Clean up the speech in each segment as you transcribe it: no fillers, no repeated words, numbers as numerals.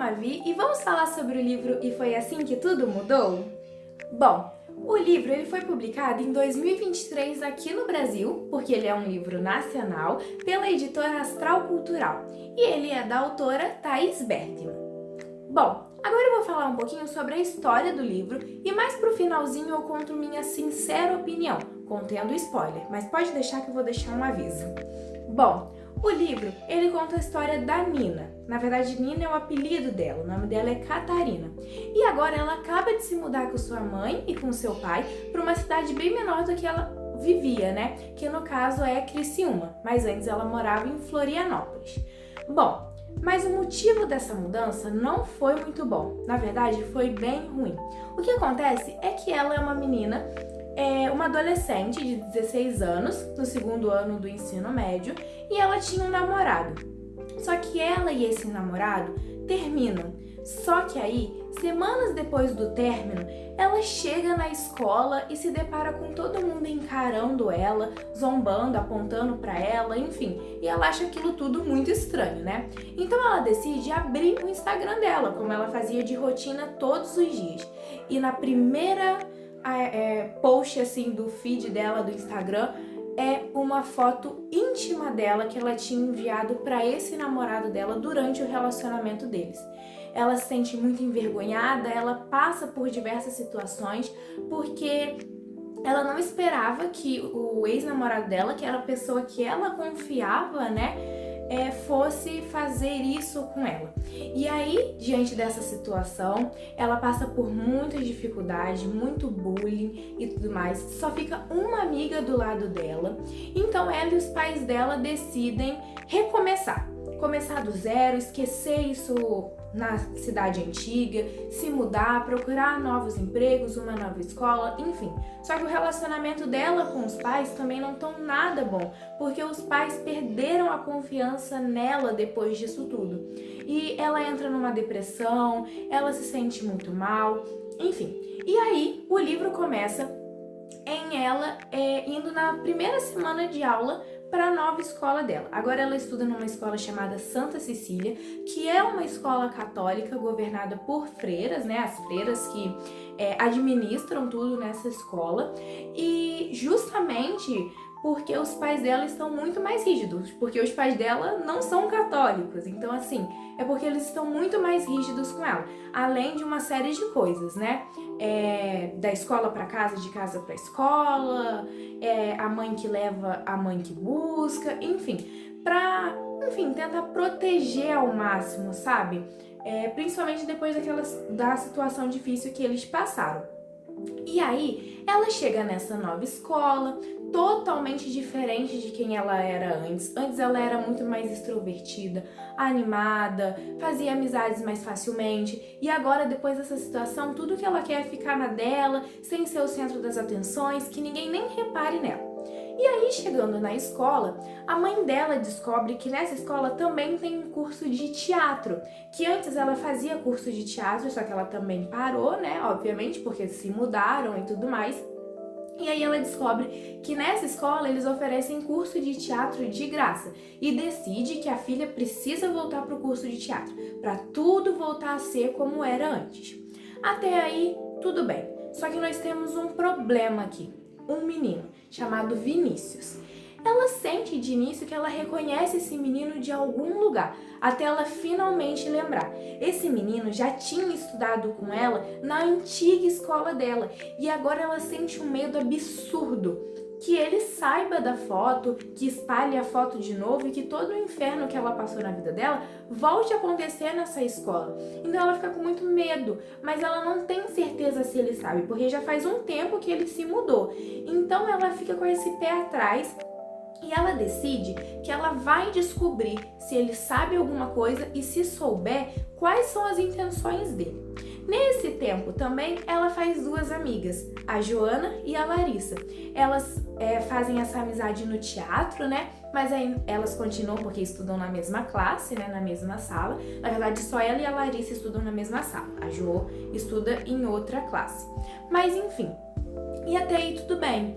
a Vi e vamos falar sobre o livro E Foi Assim que Tudo Mudou? Bom, o livro ele foi publicado em 2023 aqui no Brasil, porque ele é um livro nacional, pela editora Astral Cultural, e ele é da autora Thaís Bergman. Bom, agora eu vou falar um pouquinho sobre a história do livro e mais pro finalzinho eu conto minha sincera opinião, contendo spoiler, mas pode deixar que eu vou deixar um aviso. Bom, o livro, ele conta a história da Nina. Na verdade, Nina é o apelido dela, o nome dela é Catarina. E agora ela acaba de se mudar com sua mãe e com seu pai para uma cidade bem menor do que ela vivia, né? Que no caso é Criciúma, mas antes ela morava em Florianópolis. Bom, mas o motivo dessa mudança não foi muito bom. Na verdade, foi bem ruim. O que acontece é que ela é uma menina, uma adolescente de 16 anos, no segundo ano do ensino médio, e ela tinha um namorado. Só que ela e esse namorado terminam. Só que aí, semanas depois do término, ela chega na escola e se depara com todo mundo encarando ela, zombando, apontando pra ela, enfim. E ela acha aquilo tudo muito estranho, né? Então ela decide abrir o Instagram dela, como ela fazia de rotina todos os dias. E na primeira post assim do feed dela do Instagram é uma foto íntima dela que ela tinha enviado para esse namorado dela durante o relacionamento deles. Ela se sente muito envergonhada, ela passa por diversas situações porque ela não esperava que o ex-namorado dela, que era a pessoa que ela confiava, né, fosse fazer isso com ela. E aí, diante dessa situação, ela passa por muitas dificuldades, muito bullying e tudo mais. Só fica uma amiga do lado dela. Então ela e os pais dela decidem recomeçar. Começar do zero, esquecer isso na cidade antiga, se mudar, procurar novos empregos, uma nova escola, enfim. Só que o relacionamento dela com os pais também não tão nada bom, porque os pais perderam a confiança nela depois disso tudo. E ela entra numa depressão, ela se sente muito mal, enfim. E aí o livro começa em ela indo na primeira semana de aula para a nova escola dela. Agora ela estuda numa escola chamada Santa Cecília, que é uma escola católica governada por freiras, né? As freiras que administram tudo nessa escola. E justamente porque os pais dela estão muito mais rígidos, porque os pais dela não são católicos. Então, assim, é porque eles estão muito mais rígidos com ela. Além de uma série de coisas, né? Da escola para casa, de casa para escola, a mãe que leva, a mãe que busca, enfim, tentar proteger ao máximo, sabe? Principalmente depois da situação difícil que eles passaram. E aí, ela chega nessa nova escola, totalmente diferente de quem ela era antes. Antes ela era muito mais extrovertida, animada, fazia amizades mais facilmente. E agora, depois dessa situação, tudo que ela quer é ficar na dela, sem ser o centro das atenções, que ninguém nem repare nela. E aí, chegando na escola, a mãe dela descobre que nessa escola também tem um curso de teatro, que antes ela fazia curso de teatro, só que ela também parou, né, obviamente, porque se mudaram e tudo mais. E aí ela descobre que nessa escola eles oferecem curso de teatro de graça e decide que a filha precisa voltar para o curso de teatro, para tudo voltar a ser como era antes. Até aí, tudo bem, só que nós temos um problema aqui. Um menino chamado Vinícius. Ela sente de início que ela reconhece esse menino de algum lugar, até ela finalmente lembrar. Esse menino já tinha estudado com ela na antiga escola dela e agora ela sente um medo absurdo que ele saiba da foto, que espalhe a foto de novo e que todo o inferno que ela passou na vida dela volte a acontecer nessa escola. Então ela fica com muito medo, mas ela não tem certeza se ele sabe, porque já faz um tempo que ele se mudou. Então ela fica com esse pé atrás e ela decide que ela vai descobrir se ele sabe alguma coisa e, se souber, quais são as intenções dele. Nesse tempo também ela faz duas amigas, a Joana e a Larissa. Elas fazem essa amizade no teatro, né? Mas aí elas continuam porque estudam na mesma classe, né? Na mesma sala. Na verdade, só ela e a Larissa estudam na mesma sala. A Jo estuda em outra classe. Mas enfim, e até aí tudo bem.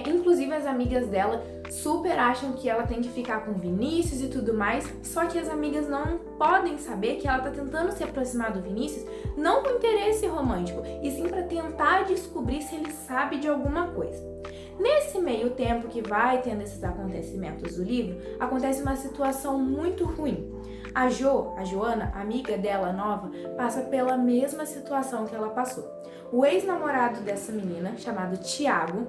Inclusive as amigas dela super acham que ela tem que ficar com o Vinícius e tudo mais, só que as amigas não podem saber que ela tá tentando se aproximar do Vinícius não com interesse romântico, e sim para tentar descobrir se ele sabe de alguma coisa. Nesse meio tempo que vai tendo esses acontecimentos do livro, acontece uma situação muito ruim. A Joana, amiga dela nova, passa pela mesma situação que ela passou. O ex-namorado dessa menina, chamado Thiago,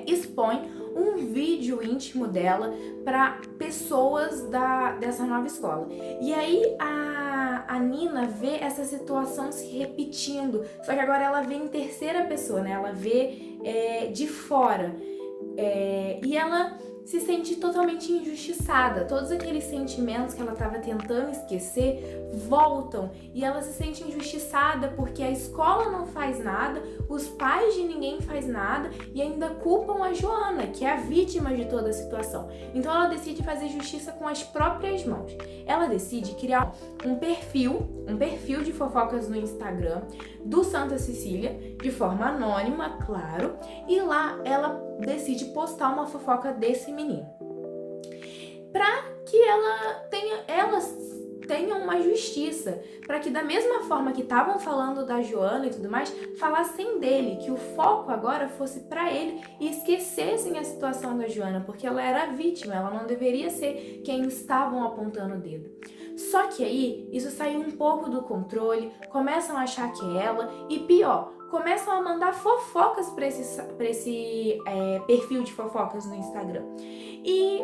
expõe um vídeo íntimo dela para pessoas dessa nova escola. E aí a Nina vê essa situação se repetindo, só que agora ela vê em terceira pessoa, né? Ela vê de fora. E ela se sente totalmente injustiçada. Todos aqueles sentimentos que ela estava tentando esquecer voltam, e ela se sente injustiçada porque a escola não faz nada, os pais de ninguém faz nada e ainda culpam a Joana, que é a vítima de toda a situação. Então ela decide fazer justiça com as próprias mãos. Ela decide criar um perfil de fofocas no Instagram do Santa Cecília, de forma anônima, claro, e lá ela decide postar uma fofoca desse menino, para que elas tenham uma justiça, para que da mesma forma que estavam falando da Joana e tudo mais, falassem dele, que o foco agora fosse para ele e esquecessem a situação da Joana, porque ela era a vítima, ela não deveria ser quem estavam apontando o dedo. Só que aí, isso saiu um pouco do controle, começam a achar que é ela, e pior, começam a mandar fofocas para esse perfil de fofocas no Instagram. E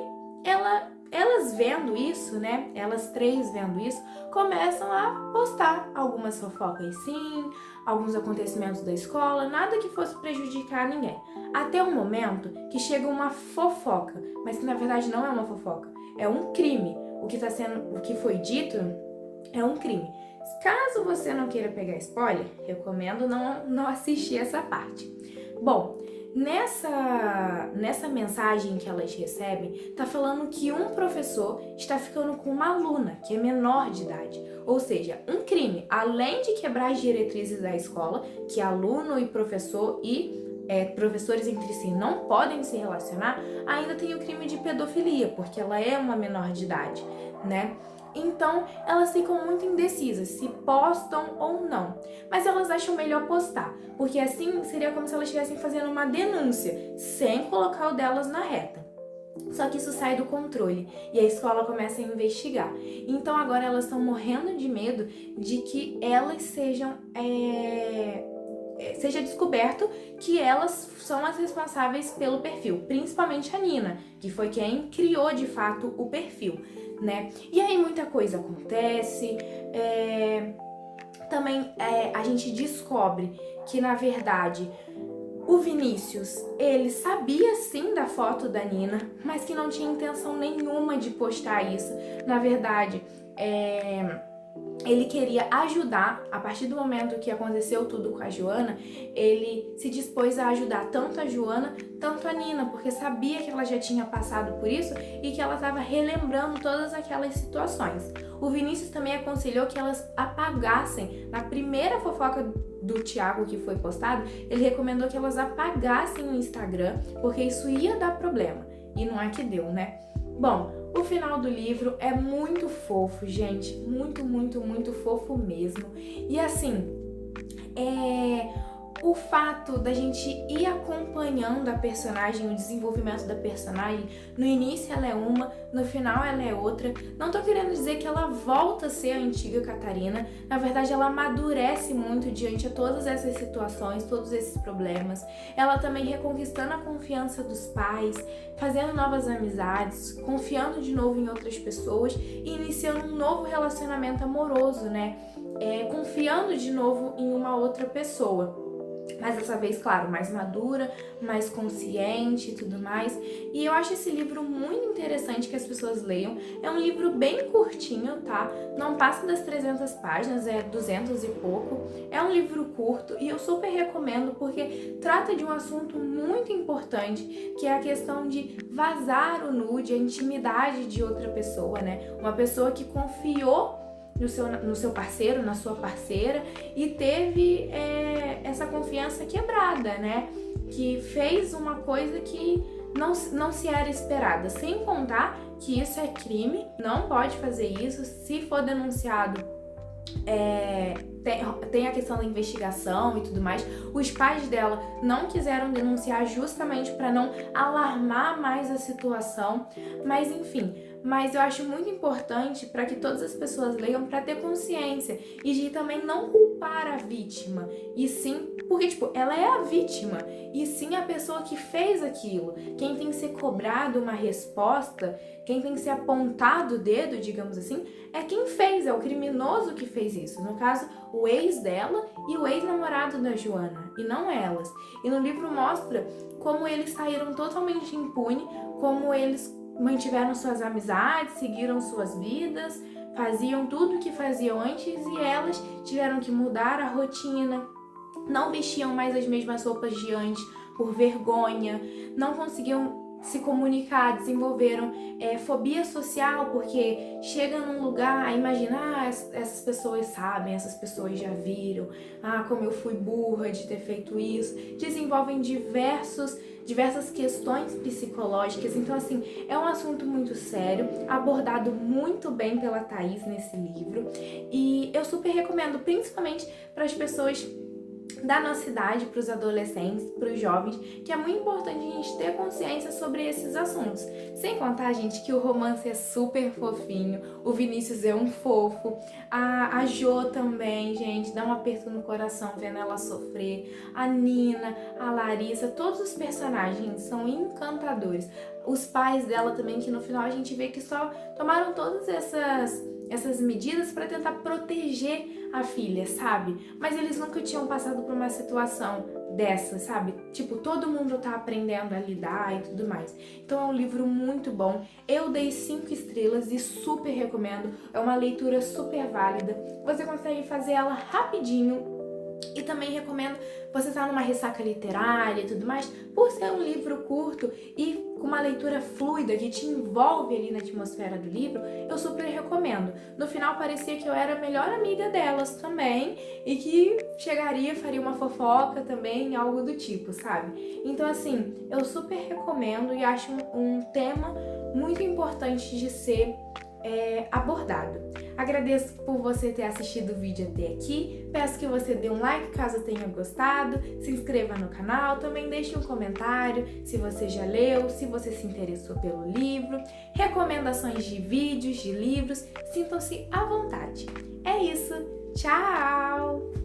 elas vendo isso, né, elas três vendo isso, começam a postar algumas fofocas sim, alguns acontecimentos da escola, nada que fosse prejudicar ninguém. Até o momento que chega uma fofoca, mas que na verdade não é uma fofoca, é um crime. O que foi dito é um crime. Caso você não queira pegar spoiler, recomendo não assistir essa parte. Bom, nessa mensagem que elas recebem, tá falando que um professor está ficando com uma aluna que é menor de idade. Ou seja, um crime, além de quebrar as diretrizes da escola, que aluno e professor professores entre si não podem se relacionar, ainda tem o crime de pedofilia, porque ela é uma menor de idade, né? Então, elas ficam muito indecisas se postam ou não. Mas elas acham melhor postar, porque assim seria como se elas estivessem fazendo uma denúncia, sem colocar o delas na reta. Só que isso sai do controle e a escola começa a investigar. Então agora elas estão morrendo de medo de que elas seja descoberto que elas são as responsáveis pelo perfil, principalmente a Nina, que foi quem criou de fato o perfil, né? E aí muita coisa acontece, também a gente descobre que na verdade o Vinícius, ele sabia sim da foto da Nina, mas que não tinha intenção nenhuma de postar isso. Na verdade, ele queria ajudar. A partir do momento que aconteceu tudo com a Joana, ele se dispôs a ajudar tanto a Joana, tanto a Nina, porque sabia que ela já tinha passado por isso e que ela estava relembrando todas aquelas situações. O Vinícius também aconselhou que elas apagassem. Na primeira fofoca do Thiago que foi postada, ele recomendou que elas apagassem o Instagram, porque isso ia dar problema. E não é que deu, né? Bom, o final do livro é muito fofo, gente. Muito, muito, muito fofo mesmo. E assim, o fato da gente ir acompanhando a personagem, o desenvolvimento da personagem, no início ela é uma, no final ela é outra. Não tô querendo dizer que ela volta a ser a antiga Catarina, na verdade ela amadurece muito diante de todas essas situações, todos esses problemas. Ela também reconquistando a confiança dos pais, fazendo novas amizades, confiando de novo em outras pessoas e iniciando um novo relacionamento amoroso, né? Confiando de novo em uma outra pessoa. Mas dessa vez, claro, mais madura, mais consciente e tudo mais. E eu acho esse livro muito interessante que as pessoas leiam. É um livro bem curtinho, tá? Não passa das 300 páginas, é 200 e pouco. É um livro curto e eu super recomendo porque trata de um assunto muito importante, que é a questão de vazar o nude, a intimidade de outra pessoa, né? Uma pessoa que confiou no seu parceiro, na sua parceira, e teve essa confiança quebrada, né? Que fez uma coisa que não se era esperada. Sem contar que isso é crime, não pode fazer isso. Se for denunciado, tem a questão da investigação e tudo mais. Os pais dela não quiseram denunciar justamente para não alarmar mais a situação, mas enfim. Mas eu acho muito importante para que todas as pessoas leiam, para ter consciência e de também não culpar a vítima, e sim, porque ela é a vítima, e sim a pessoa que fez aquilo. Quem tem que ser cobrado uma resposta, quem tem que ser apontado o dedo, digamos assim, é quem fez, é o criminoso que fez isso. No caso, o ex dela e o ex-namorado da Joana, e não elas. E no livro mostra como eles saíram totalmente impunes, como eles mantiveram suas amizades, seguiram suas vidas, faziam tudo o que faziam antes, e elas tiveram que mudar a rotina, não vestiam mais as mesmas roupas de antes por vergonha, não conseguiam se comunicar, desenvolveram fobia social, porque chega num lugar, imagina, essas pessoas sabem, essas pessoas já viram, como eu fui burra de ter feito isso, desenvolvem diversas questões psicológicas. Então, assim, é um assunto muito sério, abordado muito bem pela Thaís nesse livro, e eu super recomendo, principalmente para as pessoas da nossa idade, para os adolescentes, para os jovens, que é muito importante a gente ter consciência sobre esses assuntos. Sem contar, gente, que o romance é super fofinho, o Vinícius é um fofo, a Jo também, gente, dá um aperto no coração vendo ela sofrer, a Nina, a Larissa, todos os personagens são encantadores. Os pais dela também, que no final a gente vê que só tomaram todas essas medidas para tentar proteger a filha, sabe? Mas eles nunca tinham passado por uma situação dessa, sabe? Todo mundo tá aprendendo a lidar e tudo mais. Então é um livro muito bom. Eu dei 5 estrelas e super recomendo. É uma leitura super válida. Você consegue fazer ela rapidinho. E também recomendo você estar numa ressaca literária e tudo mais, por ser um livro curto e com uma leitura fluida que te envolve ali na atmosfera do livro, eu super recomendo. No final parecia que eu era a melhor amiga delas também e que faria uma fofoca também, algo do tipo, sabe? Então assim, eu super recomendo e acho um tema muito importante de ser abordado. Agradeço por você ter assistido o vídeo até aqui, peço que você dê um like caso tenha gostado, se inscreva no canal, também deixe um comentário se você já leu, se você se interessou pelo livro, recomendações de vídeos, de livros, sintam-se à vontade. É isso, tchau!